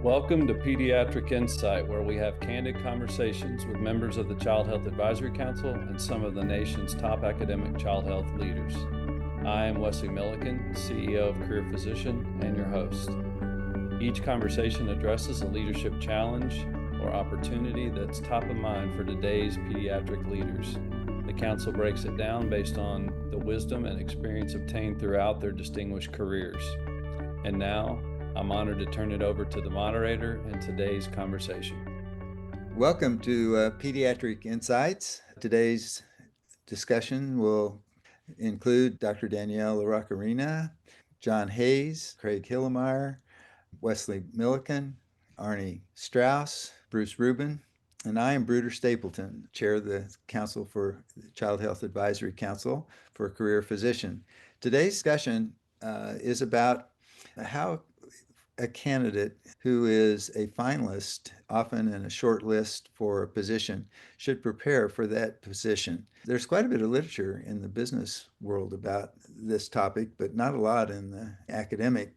Welcome to Pediatric Insight, where we have candid conversations with members of the Child Health Advisory Council and some of the nation's top academic child health leaders. I am Wesley Milliken, CEO of Career Physician, and your host. Each conversation addresses a leadership challenge or opportunity that's top of mind for today's pediatric leaders. The council breaks it down based on the wisdom and experience obtained throughout their distinguished careers. And now, I'm honored to turn it over to the moderator in today's conversation. Welcome to Pediatric Insights. Today's discussion will include Dr. Danielle LaRoccarina, John Hayes, Craig Hillemeyer, Wesley Milliken, Arnie Strauss, Bruce Rubin, and I am Bruder Stapleton, Chair of the Council for the Child Health Advisory Council for Career Physician. Today's discussion is about how a candidate who is a finalist, often in a short list for a position, should prepare for that position. There's quite a bit of literature in the business world about this topic, but not a lot in the academic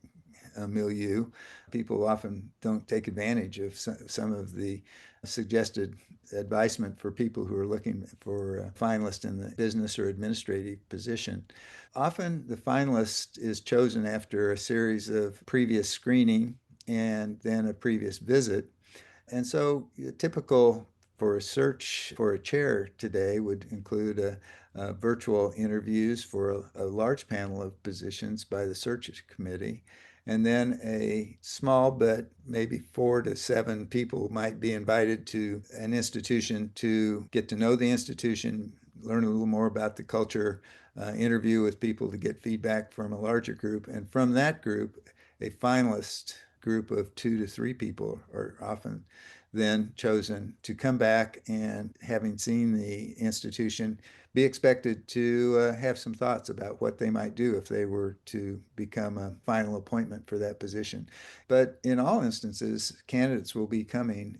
milieu. People often don't take advantage of some of the suggested advisement for people who are looking for a finalist in the business or administrative position. Often the finalist is chosen after a series of previous screening and then a previous visit. And so typical for a search for a chair today would include virtual interviews for a large panel of positions by the search committee, and then a small but maybe 4 to 7 people might be invited to an institution to get to know the institution, learn a little more about the culture, interview with people to get feedback from a larger group. And from that group, a finalist group of 2 to 3 people are often then chosen to come back and, having seen the institution, be expected to have some thoughts about what they might do if they were to become a final appointment for that position. But in all instances, candidates will be coming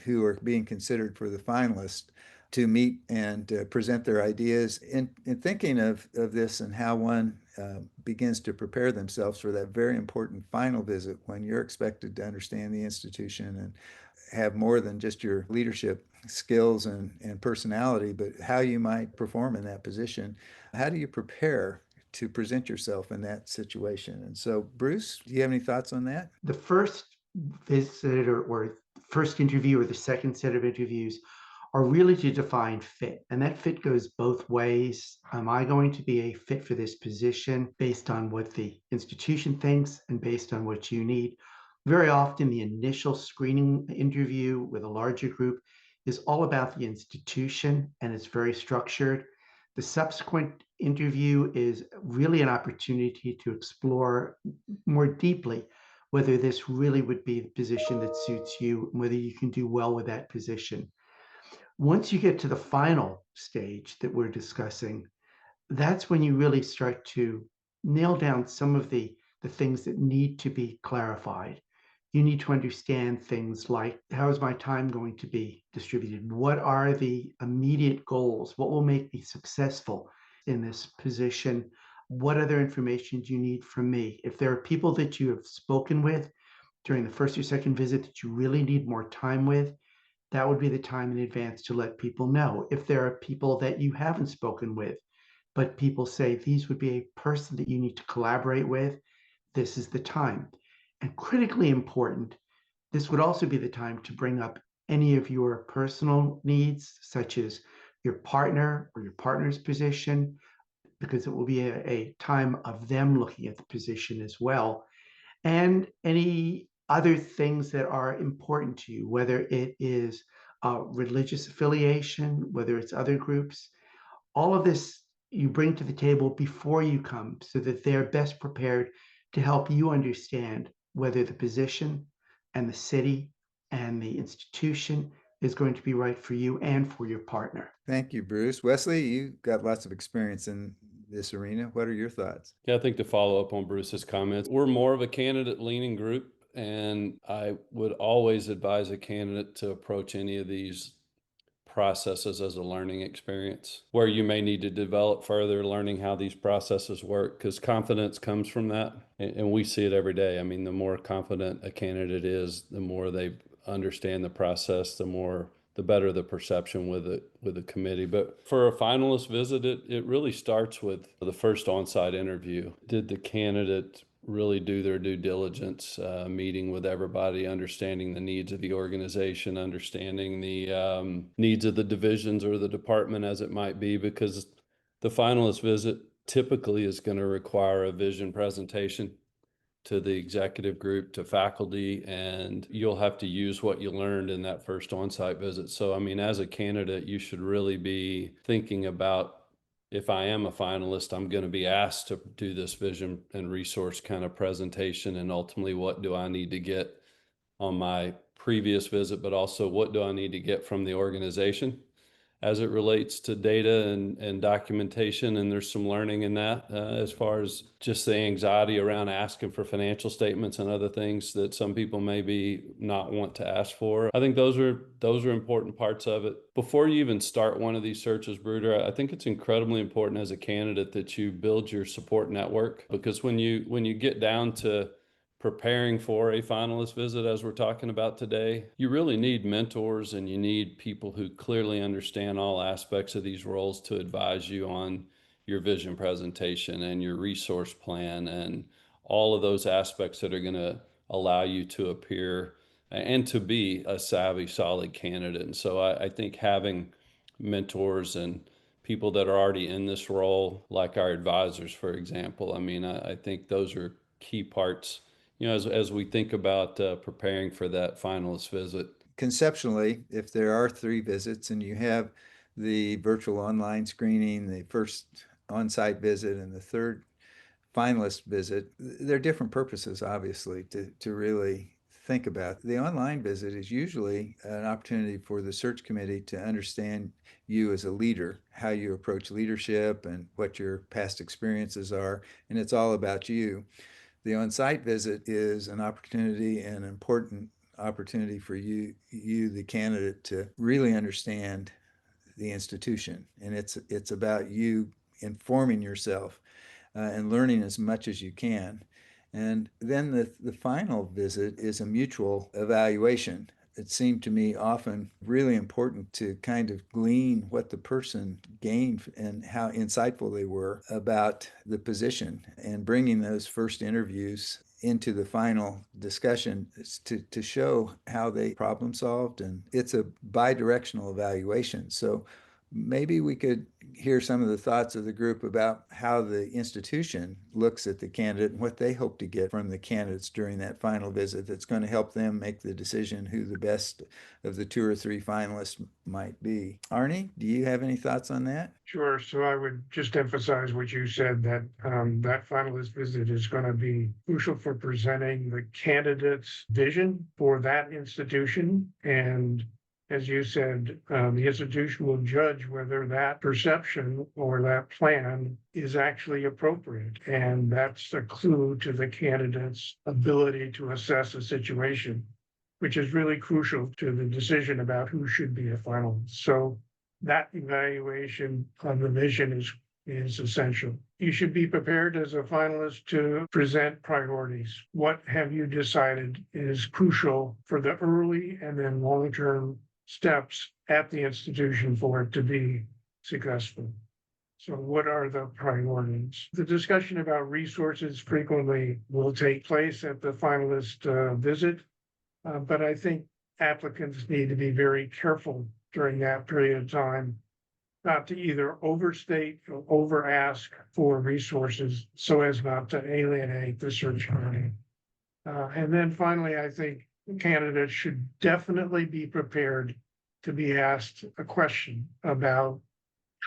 who are being considered for the finalist to meet and present their ideas. In thinking of this and how one begins to prepare themselves for that very important final visit, when you're expected to understand the institution and have more than just your leadership skills and personality, but how you might perform in that position. How do you prepare to present yourself in that situation? And so, Bruce, do you have any thoughts on that? The first visit or first interview or the second set of interviews are really to define fit. And that fit goes both ways. Am I going to be a fit for this position based on what the institution thinks and based on what you need? Very often, the initial screening interview with a larger group is all about the institution and it's very structured. The subsequent interview is really an opportunity to explore more deeply whether this really would be the position that suits you and whether you can do well with that position. Once you get to the final stage that we're discussing, that's when you really start to nail down some of the things that need to be clarified. You need to understand things like, how is my time going to be distributed? What are the immediate goals? What will make me successful in this position? What other information do you need from me? If there are people that you have spoken with during the first or second visit that you really need more time with, that would be the time in advance to let people know. If there are people that you haven't spoken with, but people say these would be a person that you need to collaborate with, this is the time. And critically important, this would also be the time to bring up any of your personal needs, such as your partner or your partner's position, because it will be a time of them looking at the position as well. And any other things that are important to you, whether it is religious affiliation, whether it's other groups, all of this you bring to the table before you come so that they're best prepared to help you understand whether the position and the city and the institution is going to be right for you and for your partner. Thank you, Bruce. Wesley, you've got lots of experience in this arena. What are your thoughts? Yeah, I think to follow up on Bruce's comments, we're more of a candidate-leaning group, and I would always advise a candidate to approach any of these processes as a learning experience, where you may need to develop further, learning how these processes work, because confidence comes from that. And we see it every day. I mean, the more confident a candidate is, the more they understand the process, the better the perception with the committee. But for a finalist visit, it really starts with the first on-site interview. Did the candidate really do their due diligence, meeting with everybody, understanding the needs of the organization, understanding the needs of the divisions or the department as it might be, because the finalist visit typically is going to require a vision presentation to the executive group, to faculty, and you'll have to use what you learned in that first on-site visit. So, I mean, as a candidate, you should really be thinking about, if I am a finalist, I'm going to be asked to do this vision and resource kind of presentation, and ultimately, what do I need to get on my previous visit, but also what do I need to get from the organization as it relates to data and documentation. And there's some learning in that, as far as just the anxiety around asking for financial statements and other things that some people maybe not want to ask for. I think those are important parts of it. Before you even start one of these searches, Bruder, I think it's incredibly important as a candidate that you build your support network, because when you get down to preparing for a finalist visit, as we're talking about today, you really need mentors, and you need people who clearly understand all aspects of these roles to advise you on your vision presentation and your resource plan and all of those aspects that are going to allow you to appear and to be a savvy, solid candidate. And so I think having mentors and people that are already in this role, like our advisors, for example, I mean, I think those are key parts, as we think about preparing for that finalist visit. Conceptually, if there are 3 visits and you have the virtual online screening, the first on-site visit, and the third finalist visit, they're different purposes, obviously, to really think about. The online visit is usually an opportunity for the search committee to understand you as a leader, how you approach leadership and what your past experiences are, and it's all about you. The on-site visit is an opportunity, an important opportunity for you, the candidate, to really understand the institution. And it's about you informing yourself and learning as much as you can. And then the final visit is a mutual evaluation. It seemed to me often really important to kind of glean what the person gained and how insightful they were about the position, and bringing those first interviews into the final discussion to show how they problem solved. And it's a bidirectional evaluation. So maybe we could hear some of the thoughts of the group about how the institution looks at the candidate and what they hope to get from the candidates during that final visit that's going to help them make the decision who the best of the 2 or 3 finalists might be. Arnie, do you have any thoughts on that? Sure. So I would just emphasize what you said, that that finalist visit is going to be crucial for presenting the candidate's vision for that institution. And as you said, the institution will judge whether that perception or that plan is actually appropriate. And that's a clue to the candidate's ability to assess a situation, which is really crucial to the decision about who should be a finalist. So that evaluation of the vision is essential. You should be prepared as a finalist to present priorities. What have you decided is crucial for the early and then long-term steps at the institution for it to be successful? So what are the priorities? The discussion about resources frequently will take place at the finalist visit, but I think applicants need to be very careful during that period of time not to either overstate or over ask for resources so as not to alienate the search committee. And then finally, I think candidates should definitely be prepared to be asked a question about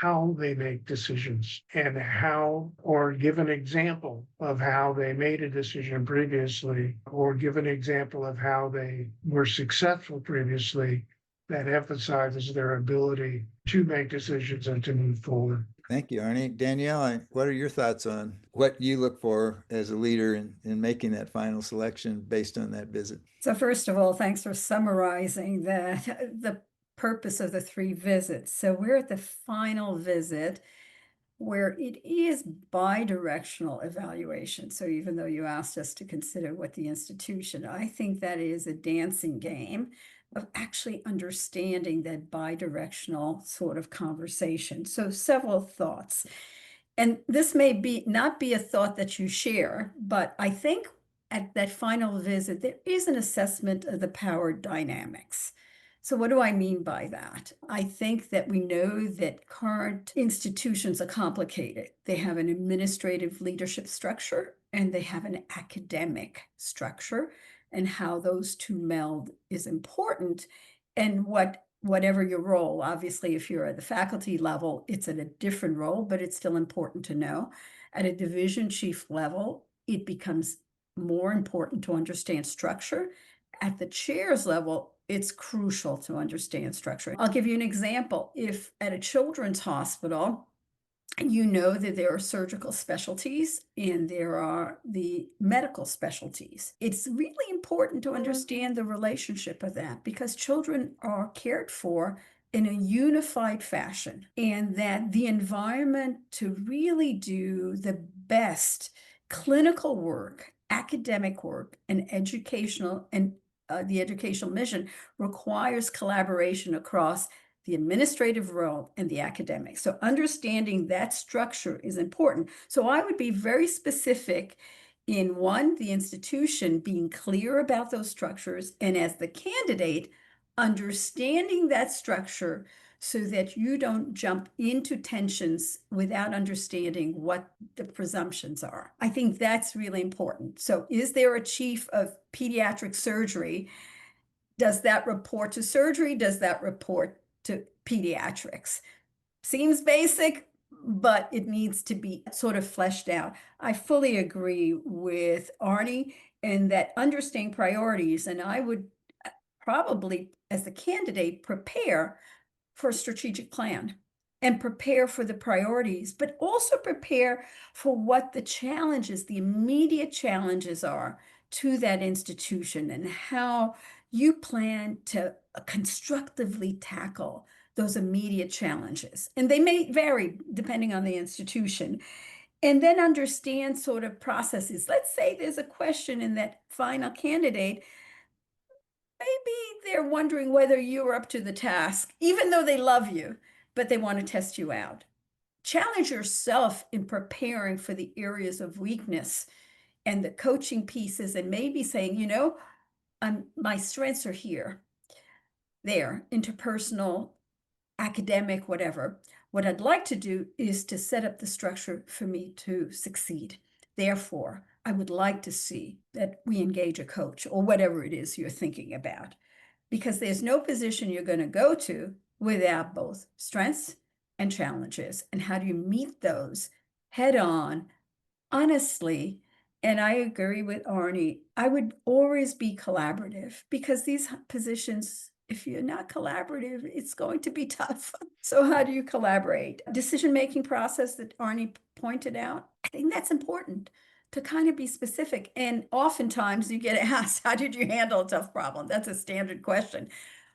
how they make decisions and how, or give an example of how they made a decision previously, or give an example of how they were successful previously, that emphasizes their ability to make decisions and to move forward. Thank you, Arnie. Danielle, what are your thoughts on what you look for as a leader in making that final selection based on that visit? So first of all, thanks for summarizing that. The purpose of the 3 visits. So we're at the final visit where it is bidirectional evaluation. So even though you asked us to consider what the institution, I think that is a dancing game of actually understanding that bidirectional sort of conversation. So several thoughts. And this may not be a thought that you share, but I think at that final visit, there is an assessment of the power dynamics. So what do I mean by that? I think that we know that current institutions are complicated. They have an administrative leadership structure and they have an academic structure, and how those two meld is important. And whatever your role, obviously, if you're at the faculty level, it's at a different role, but it's still important to know. At a division chief level, it becomes more important to understand structure. At the chair's level, it's crucial to understand structure. I'll give you an example. If at a children's hospital, you know that there are surgical specialties and there are the medical specialties. It's really important to understand the relationship of that, because children are cared for in a unified fashion, and that the environment to really do the best clinical work, academic work, and the educational mission requires collaboration across the administrative role and the academic. So understanding that structure is important. So I would be very specific in one, the institution being clear about those structures, and as the candidate, understanding that structure so that you don't jump into tensions without understanding what the presumptions are. I think that's really important. So is there a chief of pediatric surgery? Does that report to surgery? Does that report to pediatrics? Seems basic, but it needs to be sort of fleshed out. I fully agree with Arnie in that understanding priorities, and I would probably, as the candidate, prepare for a strategic plan and prepare for the priorities, but also prepare for what the challenges, the immediate challenges are to that institution, and how you plan to constructively tackle those immediate challenges. And they may vary depending on the institution. And then understand sort of processes. Let's say there's a question in that final candidate. Maybe they're wondering whether you're up to the task, even though they love you, but they want to test you out. Challenge yourself in preparing for the areas of weakness and the coaching pieces, and maybe saying, my strengths are here, there, interpersonal, academic, whatever. What I'd like to do is to set up the structure for me to succeed. Therefore, I would like to see that we engage a coach, or whatever it is you're thinking about, because there's no position you're going to go to without both strengths and challenges. And how do you meet those head on, honestly? And I agree with Arnie. I would always be collaborative, because these positions, if you're not collaborative, it's going to be tough. So how do you collaborate? Decision-making process that Arnie pointed out, I think that's important to kind of be specific. And oftentimes you get asked, how did you handle a tough problem? That's a standard question.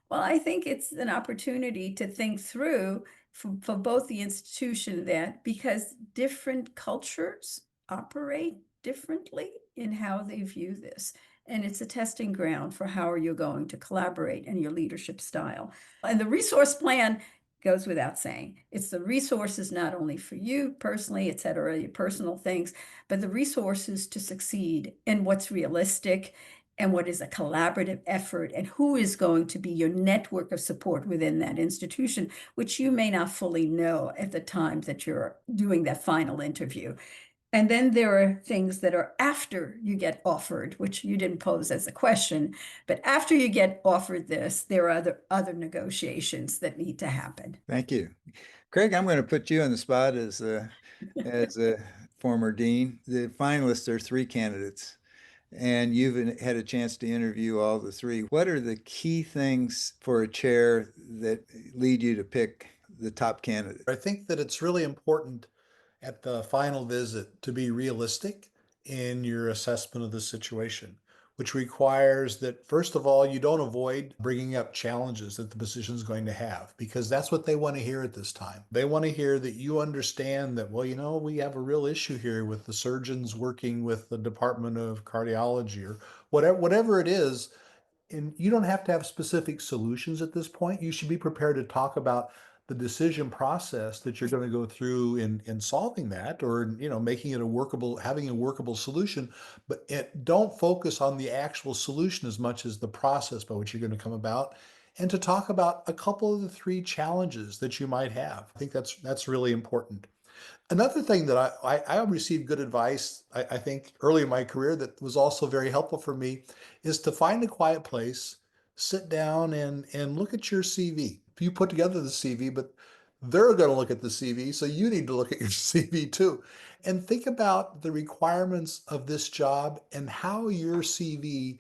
Well, I think it's an opportunity to think through for both the institution, that because different cultures operate differently in how they view this. And it's a testing ground for how are you going to collaborate and your leadership style. And the resource plan goes without saying. It's the resources not only for you personally, et cetera, your personal things, but the resources to succeed, and what's realistic, and what is a collaborative effort, and who is going to be your network of support within that institution, which you may not fully know at the time that you're doing that final interview. And then there are things that are after you get offered, which you didn't pose as a question, but after you get offered this, there are other negotiations that need to happen. Thank you. Craig, I'm going to put you on the spot as a former dean. The finalists are 3 candidates, and you've had a chance to interview all the 3. What are the key things for a chair that lead you to pick the top candidate? I think that it's really important at the final visit to be realistic in your assessment of the situation. which requires that, first of all, you don't avoid bringing up challenges that the position is going to have, because that's what they want to hear at this time. They want to hear that you understand that, well, we have a real issue here with the surgeons working with the Department of Cardiology or whatever it is. And you don't have to have specific solutions at this point. You should be prepared to talk about the decision process that you're going to go through in solving that, or making it having a workable solution. But don't focus on the actual solution as much as the process by which you're going to come about, and to talk about a couple of the three challenges that you might have. I think that's really important. Another thing that I received good advice, I think, early in my career that was also very helpful for me, is to find a quiet place, sit down and look at your CV. You put together the CV, but they're going to look at the CV, so you need to look at your CV too. And think about the requirements of this job and how your CV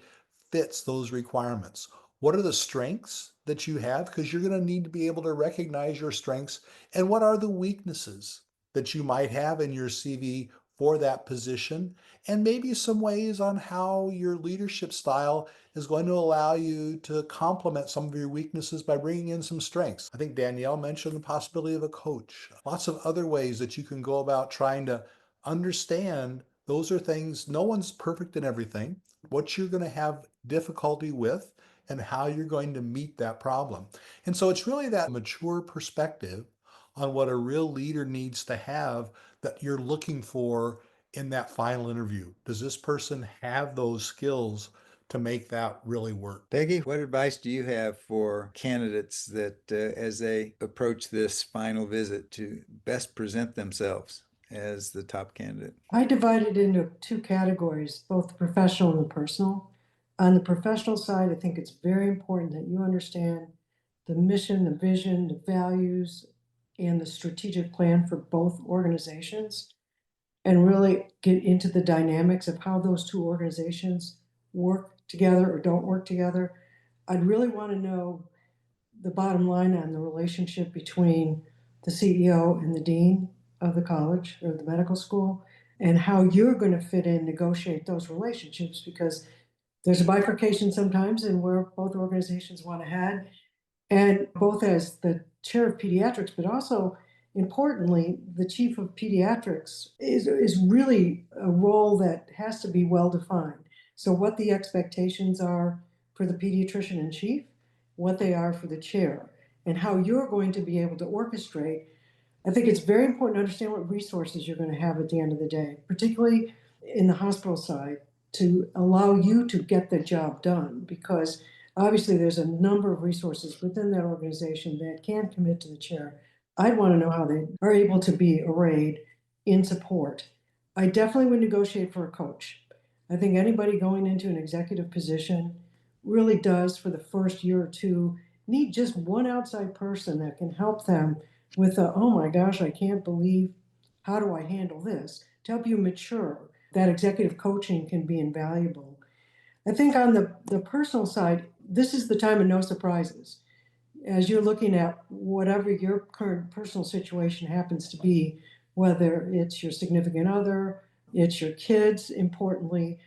fits those requirements. What are the strengths that you have? Because you're going to need to be able to recognize your strengths. And what are the weaknesses that you might have in your CV for that position, and maybe some ways on how your leadership style is going to allow you to complement some of your weaknesses by bringing in some strengths. I think Danielle mentioned the possibility of a coach. Lots of other ways that you can go about trying to understand. Those are things, no one's perfect in everything, what you're going to have difficulty with, and how you're going to meet that problem. And so it's really that mature perspective on what a real leader needs to have that you're looking for in that final interview. Does this person have those skills to make that really work? Peggy, what advice do you have for candidates that as they approach this final visit to best present themselves as the top candidate? I divide it into two categories, both the professional and the personal. On the professional side, I think it's very important that you understand the mission, the vision, the values, and the strategic plan for both organizations, and really get into the dynamics of how those two organizations work together or don't work together. I'd really want to know the bottom line on the relationship between the CEO and the dean of the college or the medical school, and how you're going to fit in, negotiate those relationships, because there's a bifurcation sometimes in where both organizations want to head. And both as the chair of pediatrics, but also importantly, the chief of pediatrics is really a role that has to be well defined. So what the expectations are for the pediatrician in chief, what they are for the chair, and how you're going to be able to orchestrate. I think it's very important to understand what resources you're going to have at the end of the day, particularly in the hospital side, to allow you to get the job done, because obviously there's a number of resources within that organization that can commit to the chair. I'd want to know how they are able to be arrayed in support. I definitely would negotiate for a coach. I think anybody going into an executive position really does, for the first year or two, need just one outside person that can help them with oh my gosh, I can't believe, how do I handle this? To help you mature. That executive coaching can be invaluable. I think on the personal side, this is the time of no surprises. As you're looking at whatever your current personal situation happens to be, whether it's your significant other, it's your kids, importantly,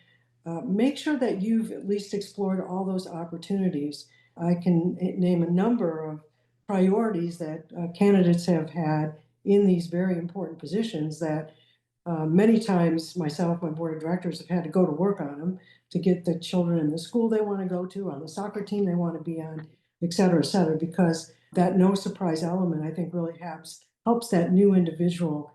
make sure that you've at least explored all those opportunities. I can name a number of priorities that candidates have had in these very important positions that many times myself, my board of directors have had to go to work on them to get the children in the school they want to go to, on the soccer team they want to be on, et cetera, because that no surprise element, I think, really helps that new individual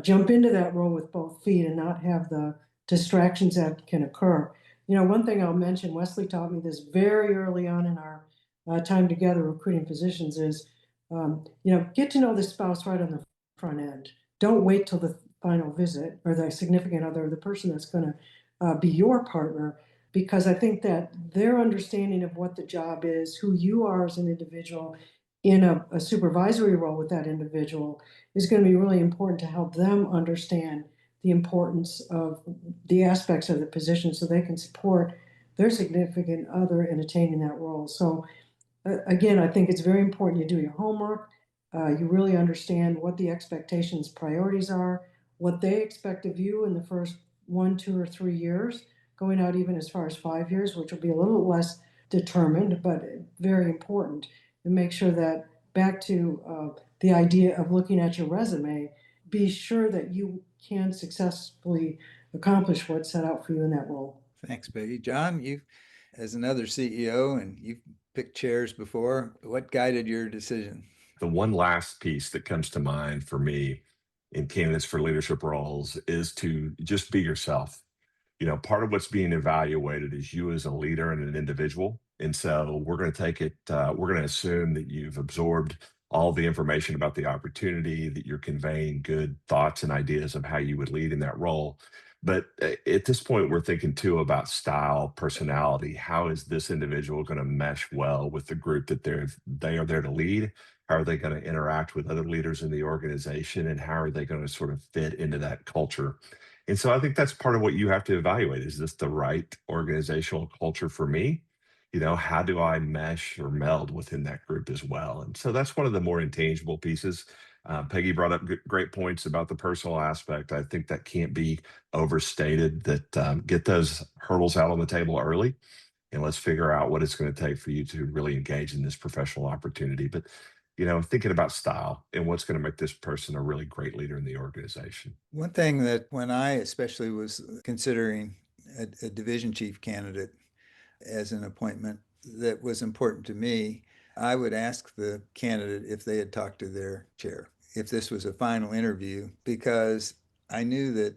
jump into that role with both feet and not have the distractions that can occur. One thing I'll mention, Wesley taught me this very early on in our time together recruiting physicians, is, get to know the spouse right on the front end. Don't wait till the final visit or the significant other, the person that's going to be your partner, because I think that their understanding of what the job is, who you are as an individual in a supervisory role with that individual, is going to be really important to help them understand the importance of the aspects of the position so they can support their significant other in attaining that role. So again, I think it's very important you do your homework. You really understand what the expectations, priorities are, what they expect of you in the first 1, 2, or 3 years, going out even as far as 5 years, which will be a little less determined, but very important. And make sure that, back to the idea of looking at your resume, be sure that you can successfully accomplish what's set out for you in that role. Thanks, Peggy. John, you, as another CEO, and you've picked chairs before, what guided your decision? The one last piece that comes to mind for me in candidates for leadership roles is to just be yourself. Part of what's being evaluated is you as a leader and an individual. And so we're going to take it, we're going to assume that you've absorbed all the information about the opportunity, that you're conveying good thoughts and ideas of how you would lead in that role. But at this point, we're thinking too about style, personality. How is this individual going to mesh well with the group that they are there to lead? How are they going to interact with other leaders in the organization? And how are they going to sort of fit into that culture? And so I think that's part of what you have to evaluate. Is this the right organizational culture for me? How do I mesh or meld within that group as well? And so that's one of the more intangible pieces. Peggy brought up great points about the personal aspect. I think that can't be overstated, that get those hurdles out on the table early, and let's figure out what it's going to take for you to really engage in this professional opportunity. But thinking about style and what's going to make this person a really great leader in the organization. One thing that when I especially was considering a division chief candidate as an appointment that was important to me, I would ask the candidate if they had talked to their chair, if this was a final interview, because I knew that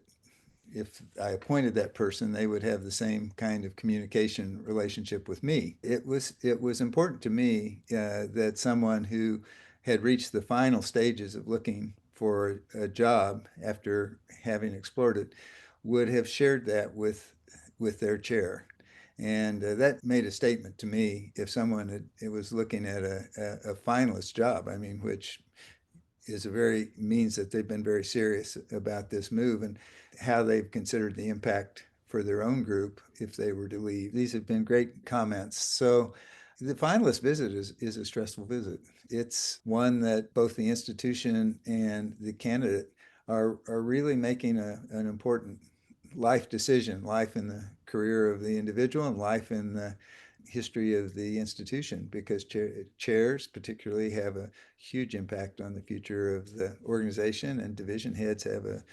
if I appointed that person, they would have the same kind of communication relationship with me. It was important to me that someone who had reached the final stages of looking for a job after having explored it would have shared that with their chair. And that made a statement to me if someone was looking at a finalist job, which is means that they've been very serious about this move and how they've considered the impact for their own group if they were to leave. These have been great comments. So the finalist visit is a stressful visit. It's one that both the institution and the candidate are really making an important life decision, life in the career of the individual and life in the history of the institution, because chairs particularly have a huge impact on the future of the organization, and division heads have a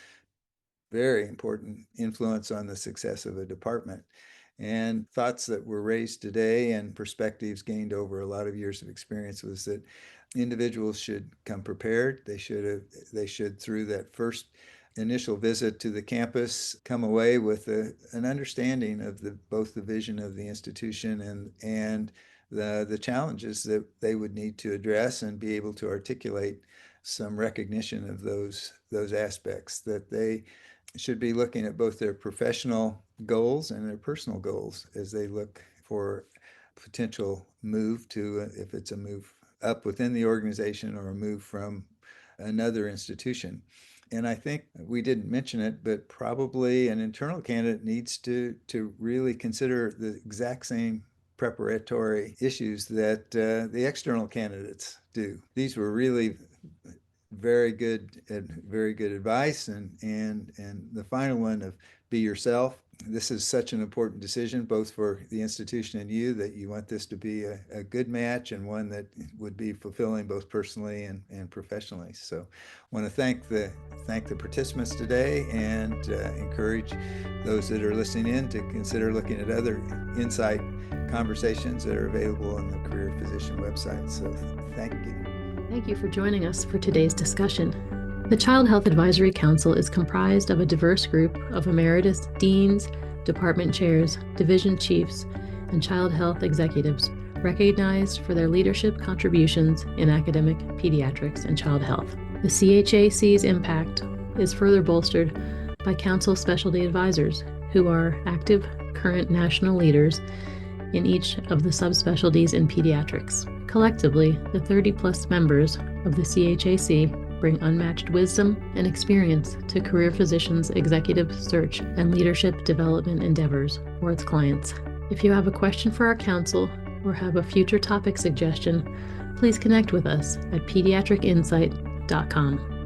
very important influence on the success of a department. And thoughts that were raised today and perspectives gained over a lot of years of experience was that individuals should come prepared. They should through that first initial visit to the campus come away with an understanding of both the vision of the institution and the challenges that they would need to address, and be able to articulate some recognition of those aspects, that they should be looking at both their professional goals and their personal goals as they look for potential move to, if it's a move up within the organization or a move from another institution. And I think we didn't mention it, but probably an internal candidate needs to really consider the exact same preparatory issues that the external candidates do. These were really very good advice, and the final one of be yourself. This is such an important decision, both for the institution and you, that you want this to be a good match and one that would be fulfilling both personally and professionally. So I want to thank the participants today, and encourage those that are listening in to consider looking at other insight conversations that are available on the Career Physician website. So thank you. Thank you for joining us for today's discussion. The Child Health Advisory Council is comprised of a diverse group of emeritus deans, department chairs, division chiefs, and child health executives recognized for their leadership contributions in academic pediatrics and child health. The CHAC's impact is further bolstered by council specialty advisors who are active current national leaders in each of the subspecialties in pediatrics. Collectively, the 30-plus members of the CHAC bring unmatched wisdom and experience to Career Physicians' executive search and leadership development endeavors for its clients. If you have a question for our council or have a future topic suggestion, please connect with us at pediatricinsight.com.